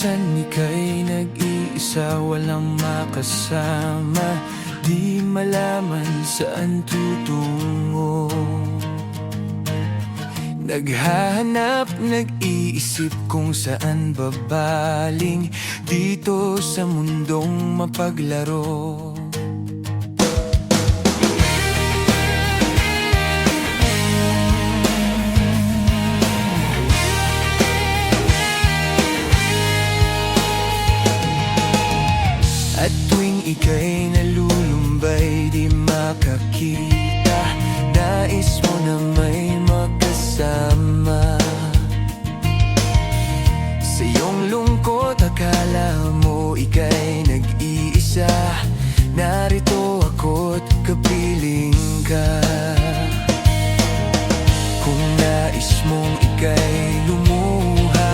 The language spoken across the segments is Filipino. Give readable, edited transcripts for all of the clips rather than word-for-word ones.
minsan ika'y nag-iisa, walang makasama, di malaman saan tutungo. Naghahanap, nag-iisip kung saan babaling dito sa mundong mapaglaro. At tuwing ika'y nalulumbay, di makakita, nais mo na may makasama. Sa iyong lungkot, akala mo ika'y nag-iisa, narito ako't kapiling ka. Kung nais mong ika'y lumuha,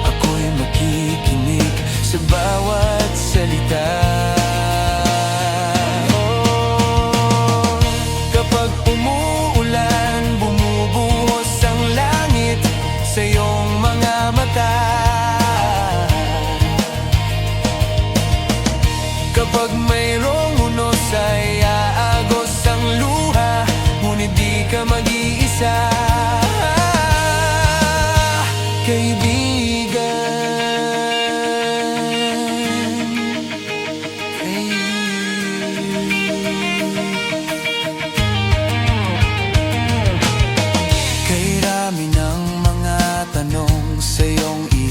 ako'y makikinig sa bawat salita. Oh, kapag umuulan, bumubuhos ang langit sa iyong mga mata. Kapag mayroong unos ay aagos ang luha, ngunit di ka mag-iisa, kaibigan.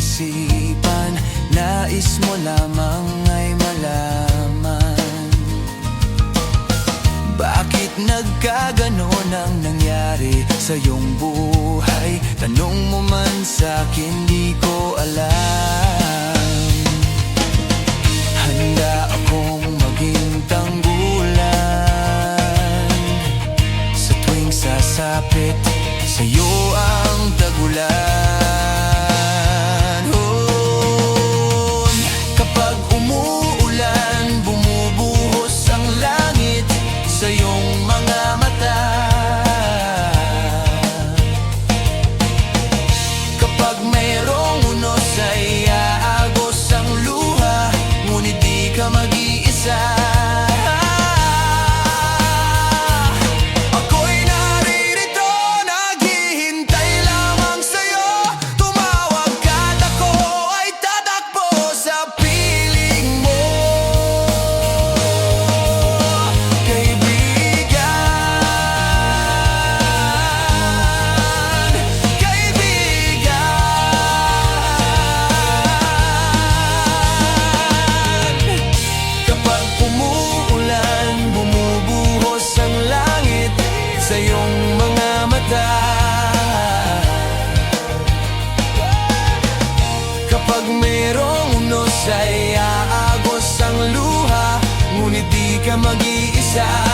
Isipan, nais mo lamang ay malaman, bakit nagkaganon ang nangyari sa iyong buhay? Tanong mo man sa'kin, di ko alam. Handa akong maging tanggulan sa tuwing sasapit sa'yo ang tagulan. Sa iyong mga mata, kapag mayroong unos ay aagos ang luha, ngunit di ka mag-iisa.